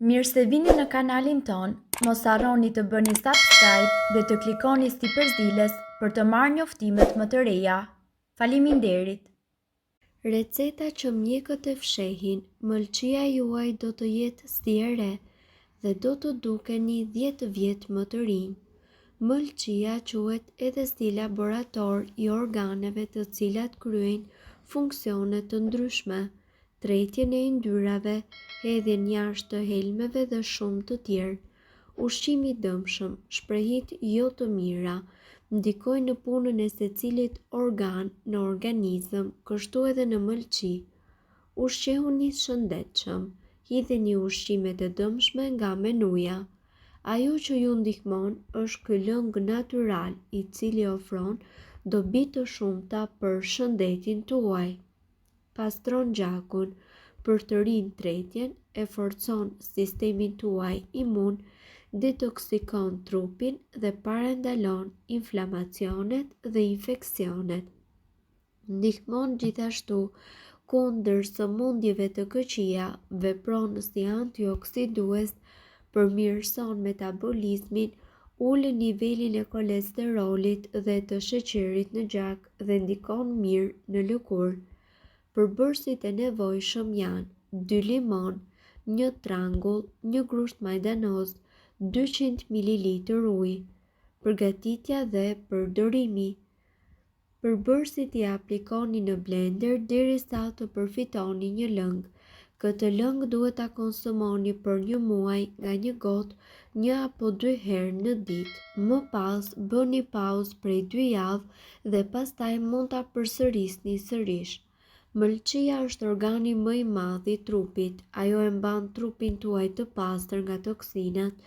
Mirë se vini në kanalin ton, mos harroni të bëni subscribe dhe të klikoni si përzdiles për të marrë njoftimet më të reja. Faleminderit! Receta që mjekët e fshehin, mëlçia juaj do të jetë si e re dhe do të dukeni 10 vjet më të rinj. Mëlçia quhet edhe si laborator i organeve të cilat kryejnë funksione të ndryshme, tretjen e yndyrave, hedhjen jashtë të helmeve dhe shumë të tjerë. Ushqimi i dëmshëm, shprehit jo të mira, ndikojnë në punën e secilit organ në organizëm, kështu edhe në mëlçi. Ushqehuni shëndetshëm, hidheni ushqimet e dëmshme nga menuja. Ajo që ju ndihmon është ky lëng natyral i cili ofron dobi të shumta për shëndetin tuaj. Pastron gjakun, për të rinj tretjen, e forcon sistemin tuaj imun, detoksikon trupin dhe parandalon inflamacionet dhe infeksionet. Ndihmon gjithashtu kundër sëmundjeve të këqija, vepron si antioksidues, përmirëson metabolizmin, ulë nivelin e kolesterolit dhe të sheqerit në gjak dhe ndikon mirë në lëkurë. Përbërësit e nevojshëm janë 2 limon, 1 trangull, 1 grusht majdanoz, 200 ml ujë. Përgatitja dhe përdorimi. Përbërësit i aplikoni në blender derisa të përfitoni një lëng. Këtë lëng duhet ta konsumoni për 1 muaj nga 1 gotë 1 apo 2 herë në ditë. Më pas bëni pauzë prej 2 javë dhe pastaj mund ta përsërisni sërish. Mëlçia është organi më i madh i trupit. Ajo e mban trupin tuaj të pastër nga toksinat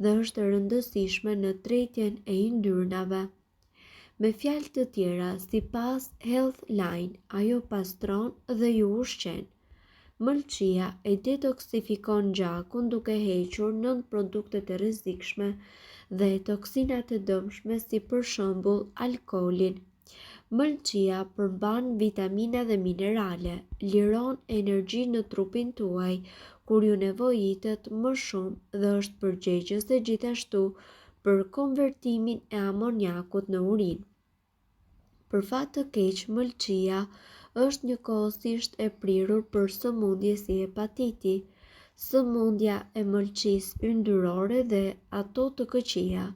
dhe është e rëndësishme në tretjen e yndyrnave. Me fjalë të tjera, sipas Healthline, ajo pastron dhe ju ushqen. Mëlçia e detoksifikon gjakun duke hequr 9 produktet e rrezikshme dhe toksinat e dëmshme si për shembull alkoolin. Mëlçia përmban vitamina dhe minerale, liron energji në trupin tuaj kur ju nevojitet më shumë dhe është përgjegjëse gjithashtu për konvertimin e amoniakut në urinë. Për fat të keq, mëlçia është njëkohësisht e prirur për sëmundje si hepatiti, sëmundja e mëlçisë yndyrore dhe ato të këqija.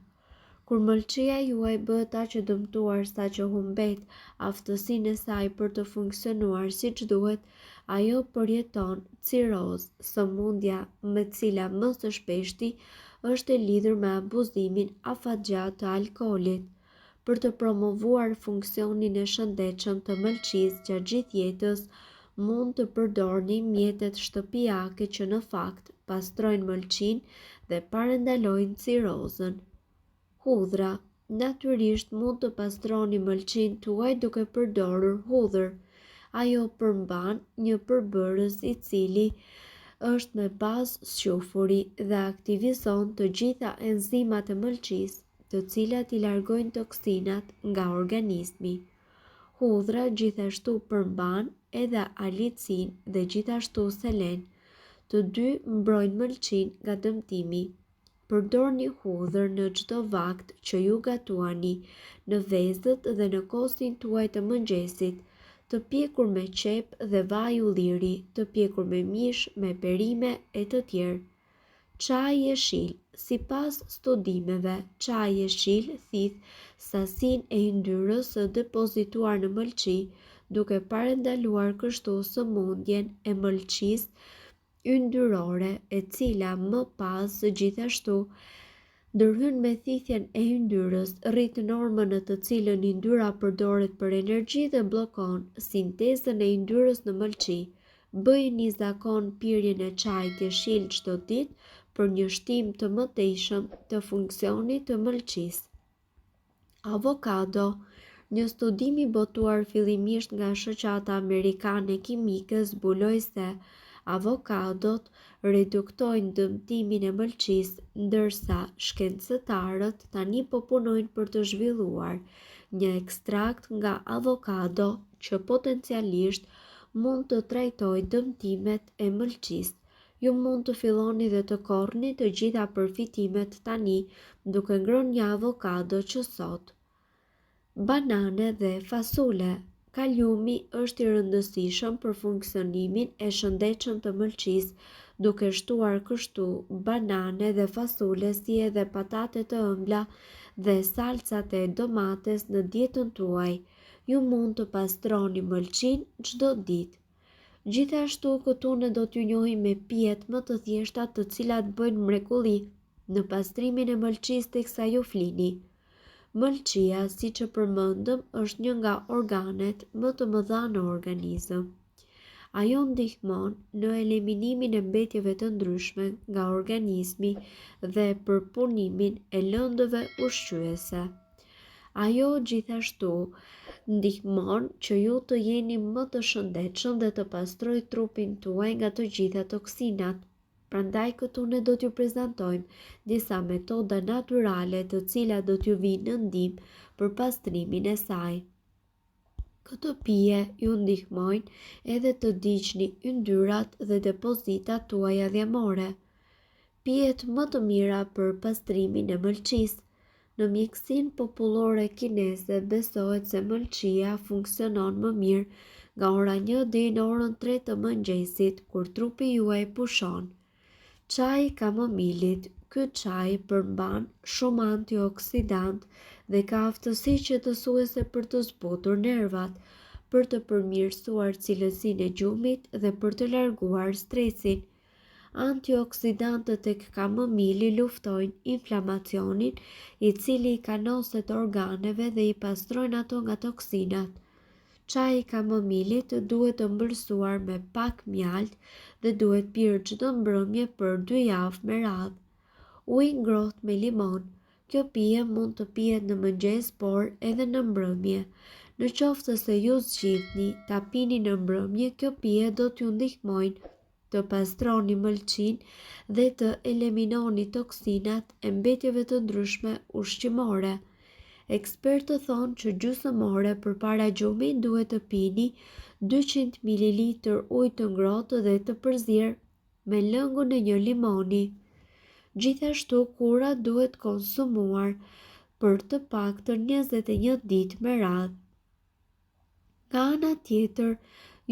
Kur mëlçia juaj bëhet aq e dëmtuar sa që humbet aftësinë e saj për të funksionuar siç duhet, ajo përjeton cirozë, sëmundja me cila më së shpeshti është e lidhur me abuzimin afatgjat të alkoolit. Për të promovuar funksionin e shëndetshëm të mëlçisë gjatë gjithë jetës, mund të përdorni mjetet shtëpiake që në fakt pastrojnë mëlçinë dhe parandalojnë cirozën. Hudhra. Natyrisht mund të pastroni mëlçinë tuaj duke përdorur hudhër. Ajo përmban një përbërës i cili është me bazë squfuri dhe aktivizon të gjitha enzimat e mëlçisë, të cilat i largojnë toksinat nga organizmi. Hudhra gjithashtu përmban edhe alicin dhe gjithashtu selen. Të dy mbrojnë mëlçinë nga dëmtimi. Përdorni hudhër në çdo vakt që ju gatuani, në vezët dhe në kosin tuaj të mëngjesit, të pjekur me qep dhe vaj ulliri, të pjekur me mish, me perime e të tjerë. Çaji jeshil. Sipas studimeve, çaji jeshil thith sasinë e yndyrës së depozituar në mëlçi, duke parandaluar kështu sëmundjen e mëlçisë yndyrore, e cila më pas gjithashtu ndërhyn me thithjen e yndyrës, rrit normën në të cilën yndyra përdoret për energji dhe bllokon sintezën e yndyrës në mëlçi. Bëjeni zakon pirjen e çajit jeshil çdo ditë për një shtim të mëtejshëm të funksionit të mëlçisë. Avokado. Një studim i botuar fillimisht nga shoqata amerikane kimike zbuloi se avokadot reduktojnë dëmtimin e mëlçisë, ndërsa shkencëtarët tani po punojnë për të zhvilluar një ekstrakt nga avokado që potencialisht mund të trajtojë dëmtimet e mëlçisë. Ju mund të filloni dhe të korrni të gjitha përfitimet tani duke ngrënë një avokado që sot. Banane dhe fasule. Kaliumi është i rëndësishëm për funksionimin e shëndetshëm të mëlçisë, duke shtuar kështu banane dhe fasule si edhe patate të ëmbla dhe salcat e domates në dietën tuaj. Ju mund të pastroni mëlçinë çdo ditë. Gjithashtu këtu ne do t'ju njohim me pijet më të thjeshta të cilat bëjnë mrekulli në pastrimin e mëlçisë teksa ju flini. Mëlçia, siç e përmendëm, është një nga organet më të mëdha në organizëm. Ajo ndihmon në eliminimin e mbetjeve të ndryshme nga organizmi dhe përpunimin e lëndëve ushqyese. Ajo gjithashtu ndihmon që ju të jeni më të shëndetshëm dhe të pastrojë trupin tuaj nga të gjitha toksinat. Prandaj këtu ne do t'ju prezantojmë disa metoda natyrale të cilat do t'ju vinë në ndihmë për pastrimin e saj. Këto pije ju ndihmojnë edhe të ndiqni yndyrat dhe depozitat tuaja dhjemore. Pijet më të mira për pastrimin e mëlçisë. Në mjekësinë popullore kineze besohet se mëlçia funksionon më mirë nga ora 1 deri në orën 3 të mëngjesit, kur trupi juaj pushon. Çaji i kamomilit. Ky çaj përmban shumë antioksidant dhe ka aftësi qetësuese për të zbutur nervat, për të përmirësuar cilësinë e gjumit dhe për të larguar stresin. Antioksidantët tek kamomili luftojnë inflamacionin, i cili i kanoset organeve dhe i pastrojnë ato nga toksinat. Çaji i kamomilit duhet të mbërësuar me pak mjalt dhe duhet pirë çdo mbrëmje për 2 javë me radhë. Ujë ngrohtë me limon. Kjo pije mund të pihet në mëngjes, por edhe në mbrëmje. Në qoftë se ju zgjidhni ta pini në mbrëmje, kjo pije do t'ju ndihmojnë të pastroni mëlçinë dhe të eliminoni toksinat e mbetjeve të ndryshme ushqimore. Ekspertët thonë që gjysmore përpara gjumit duhet të pini 200 ml ujë të ngrohtë dhe të përzier me lëngun e 1 limoni. Gjithashtu kura duhet konsumuar për të paktën 21 ditë me radhë. Nga ana tjetër,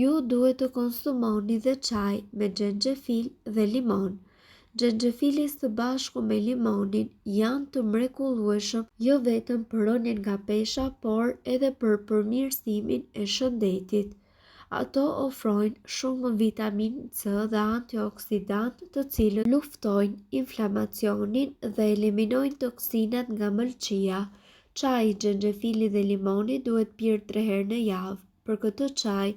ju duhet të konsumoni dhe çaj me xhenxhefil dhe limon. Xhenxhefili së bashku me limonin janë të mrekullueshëm jo vetëm për rënien nga pesha, por edhe për përmirësimin e shëndetit. Ato ofrojnë shumë vitaminë C dhe antioksidant, të cilët luftojnë inflamacionin dhe eliminojnë toksinat nga mëlçia. Çaji, xhenxhefili dhe limoni duhet pirë 3 herë në javë. Për këtë çaj,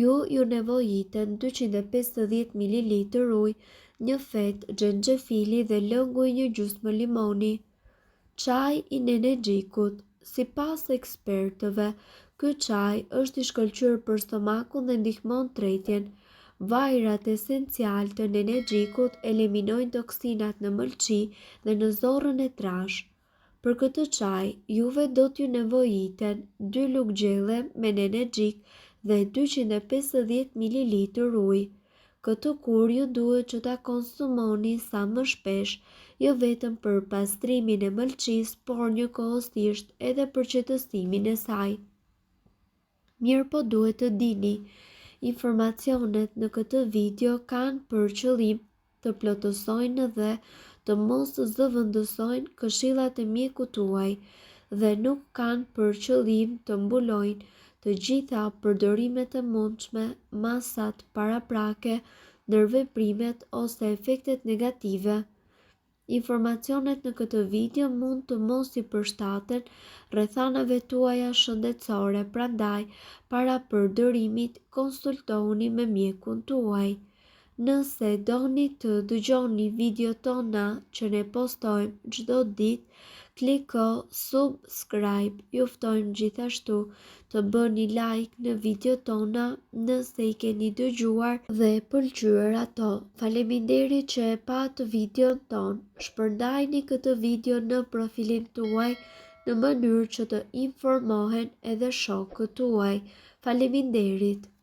ju nevojiten 250 ml ujë, 1 fetë xhenxhefili dhe lëngu i 1 gjysmë limoni. Çaj i nenegjikut. Sipas ekspertëve, ky çaj është i shkëlqyer për stomakun dhe ndihmon tretjen. Vajrat esencial të nenegjikut eliminojnë toksinat në mëlçi dhe në zorrën e trashë. Për këtë çaj, juve do t'ju nevojiten 2 lugë gjelle me nenegjik dhe 250 ml ujë. Këtë kur ju duhet që ta konsumoni sa më shpesh, jo vetëm për pastrimin e mëlçisë, por njëkohësisht edhe për qetësimin e saj. Mirë po duhet të dini, informacionet në këtë video kanë për qëllim të plotësojnë dhe të mos zëvendësojnë këshillat e mjekut tuaj dhe nuk kanë për qëllim të mbulojnë të gjitha përdorimet e mundshme, masat paraprake, ndërveprimet ose efektet negative. Informacionet në këtë video mund të mos i përshtaten rrethanave tuaja shëndetësore, prandaj para përdorimit konsultohuni me mjekun tuaj. Nëse doni të dëgjoni video tona që ne postojmë çdo ditë, kliko subscribe. Ju ftojmë gjithashtu të bëni like në video tona nëse i keni dëgjuar dhe pëlqyer ato. Faleminderit që e pat videon ton. Shpërndajni këtë video në profilin tuaj në mënyrë që të informohen edhe shokët tuaj. Faleminderit.